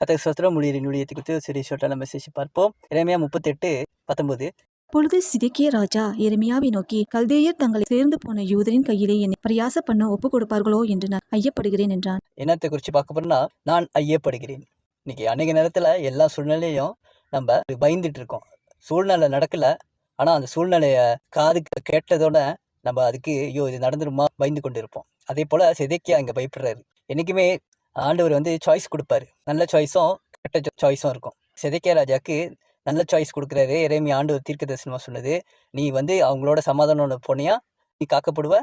கர்த்தருக்கு ஸ்தோத்திரம். ஊழியரின் ஊழியத்தை குறித்து ஒரு சிறிய ஷார்ட்டான மெசேஜ் பார்ப்போம். எரேமியா 38:19. அப்பொழுது சிதேக்கியா ராஜா எரேமியாவை நோக்கி, கல்தேயர் தங்களை சேர்ந்து போன யூதரின் கையிலே என்னை பிரயாச பண்ண ஒப்புக் கொடுப்பார்களோ என்று நான் ஐயப்படுகிறேன் என்றான். என்னத்தை குறித்து பார்க்க போறோம்னா, நான் ஐயப்படுகிறேன். இன்னைக்கு அநேக நேரத்துல எல்லா சூழ்நிலையும் நம்ம பயந்துட்டு இருக்கோம். சூழ்நிலை நடக்கல, ஆனா அந்த சூழ்நிலைய காதுக்கு கேட்டதோட நம்ம அதுக்கு ஐயோ இது நடந்துருமா பயந்து கொண்டு இருப்போம். அதே போல சிதேக்கியா இங்க பயப்படுறாரு. என்னைக்குமே ஆண்டவர் சாய்ஸ் கொடுப்பாரு. நல்ல சாய்ஸும் கெட்ட சாய்ஸும் இருக்கும். சிதேக்கியா ராஜாக்கு நல்ல சாய்ஸ் கொடுக்குறாரு. எரேமியா ஆண்டவர் தீர்க்கதரிசனமா சொன்னது, நீ அவங்களோட சமாதானம் போனியா நீ காக்கப்படுவ,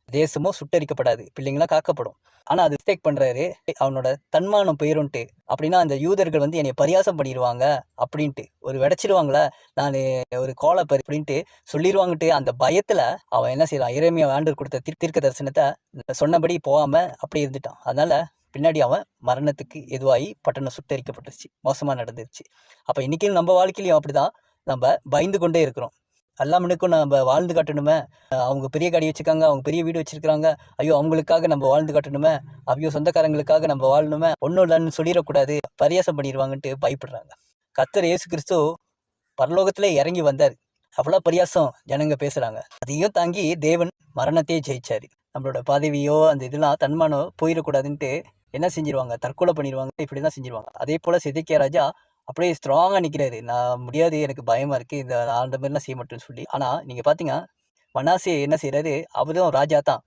தேசமும் சுட்டரிக்கப்படாது, பிள்ளைங்களாம் காக்கப்படும். ஆனா அது மிஸ்டேக் பண்றாரு. அவனோட தன்மானம் போயிரும்ட்டு. அப்படின்னா அந்த யூதர்கள் என்னை பரியாசம் பண்ணிடுவாங்க அப்படின்ட்டு, ஒரு விடைச்சிடுவாங்களா, நான் ஒரு கோலப்பர் அப்படின்ட்டு சொல்லிடுவாங்கட்டு அந்த பயத்துல அவன் என்ன செய்யறான், எரேமியா ஆண்டவர் கொடுத்த தீர்க்க தரிசனத்தை சொன்னபடி போகாம அப்படி இருந்துட்டான். அதனால பின்னாடி அவன் மரணத்துக்கு எதுவாகி பட்டணம் சுட்டரிக்கப்பட்டுருச்சு, மோசமா நடந்துருச்சு. அப்ப இன்னைக்கும் நம்ம வாழ்க்கையிலையும் அப்படிதான், நம்ம பயந்து கொண்டே இருக்கிறோம். எல்லாமனுக்கும் நம்ம வாழ்ந்து காட்டணுமே, அவங்க பெரிய காடி வச்சுருக்காங்க, அவங்க பெரிய வீடு வச்சுருக்காங்க, ஐயோ அவங்களுக்காக நம்ம வாழ்ந்து காட்டணுமே, ஐயோ சொந்தக்காரங்களுக்காக நம்ம வாழணுமே, ஒன்றும் இல்லைன்னு சொல்லிடக்கூடாது, பரியாசம் பண்ணிடுவாங்கன்ட்டு பயப்படுறாங்க. கர்த்தர் இயேசு கிறிஸ்து பரலோகத்திலே இறங்கி வந்தார். அவ்வளோ பரியாசம் ஜனங்க பேசுகிறாங்க. அதையும் தாங்கி தேவன் மரணத்தையே ஜெயிச்சாரு. நம்மளோட பதவியோ அந்த இதெல்லாம் தன்மானம் போயிடக்கூடாதுன்ட்டு என்ன செஞ்சிருவாங்க, தற்கொலை பண்ணிடுவாங்க, இப்படி தான் செஞ்சிருவாங்க. அதே போல் சிதேக்கியா ராஜா அப்படியே ஸ்ட்ராங்காக நிற்கிறாரு. நான் முடியாது, எனக்கு பயமாக இருக்குது, இந்த அந்த மாதிரிலாம் செய்ய மாட்டேன்னு சொல்லி. ஆனால் நீங்கள் பார்த்தீங்கன்னா மனாசே என்ன செய்கிறாரு, அவரும் ராஜா தான்.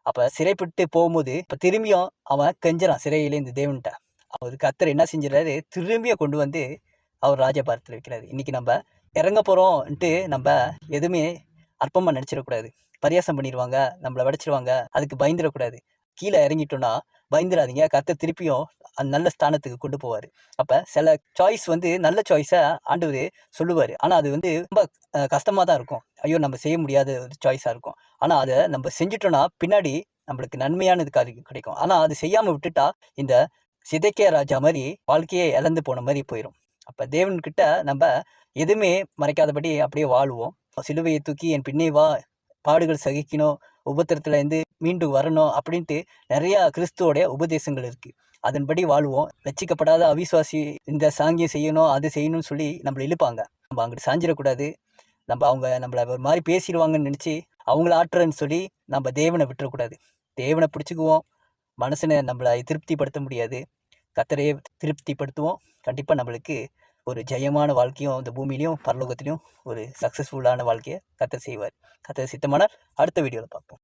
அப்போ சிறைப்பட்டு போகும்போது இப்போ திரும்பியும் அவன் கெஞ்சுறான் சிறையிலேருந்து தேவன்கிட்ட. அவர் கர்த்தர் என்ன செஞ்சிடறாரு, திரும்பியும் கொண்டு வந்து அவர் ராஜபாரத்தில் வைக்கிறாரு. இன்றைக்கி நம்ம இறங்க போகிறோம்ன்ட்டு நம்ம எதுவுமே அற்பமாக நினச்சிடக்கூடாது. பரியாசம் பண்ணிடுவாங்க, நம்மளை வடைச்சிடுவாங்க, அதுக்கு பயந்துடக்கூடாது. கீழே இறங்கிட்டோன்னா பயந்துடாதீங்க, கர்த்தர் திருப்பியும் அந்த நல்ல ஸ்தானத்துக்கு கொண்டு போவார். அப்போ சில சாய்ஸ் நல்ல சாய்ஸை ஆண்டவர் சொல்லுவார். ஆனால் அது ரொம்ப கஷ்டமாக தான் இருக்கும். ஐயோ நம்ம செய்ய முடியாத ஒரு சாய்ஸாக இருக்கும். ஆனால் அதை நம்ம செஞ்சிட்டோன்னா பின்னாடி நம்மளுக்கு நன்மையானது கிடைக்கும். ஆனால் அது செய்யாமல் விட்டுட்டா இந்த சிதேக்கியா ராஜா மாதிரி வாழ்க்கையே இழந்து போன மாதிரி போயிடும். அப்போ தேவன்கிட்ட நம்ம எதுவுமே மறைக்காதபடி அப்படியே வாழுவோம். சிலுவையை தூக்கி என் பின்னே வா, பாடுகள் சகிக்கணும், உபத்திரத்துல இருந்து மீண்டு வரணும் அப்படின்ட்டு நிறைய கிறிஸ்துவோடைய உபதேசங்கள் இருக்கு. அதன்படி வாழ்வோம். ரட்சிக்கப்படாத அவிசுவாசி இந்த சாங்கியம் செய்யணும், அது செய்யணும்னு சொல்லி நம்மளை இழுப்பாங்க. நம்ம அங்கிட்டு சாஞ்சிடக்கூடாது. அவங்க நம்மளை ஒரு மாதிரி பேசிடுவாங்கன்னு நினச்சி அவங்கள ஆட்டுறன்னு சொல்லி நம்ம தேவனை விட்டுறக்கூடாது. தேவனை பிடிச்சிக்குவோம். மனசனை நம்மளை திருப்திப்படுத்த முடியாது, கர்த்தரையே திருப்திப்படுத்துவோம். கண்டிப்பாக நம்மளுக்கு ஒரு ஜெயமான வாழ்க்கையும் இந்த பூமியிலையும் பரலோகத்திலையும் ஒரு சக்ஸஸ்ஃபுல்லான வாழ்க்கையை கர்த்தர் செய்வார். கர்த்தர் சித்தமானால் அடுத்த வீடியோவில் பார்ப்போம்.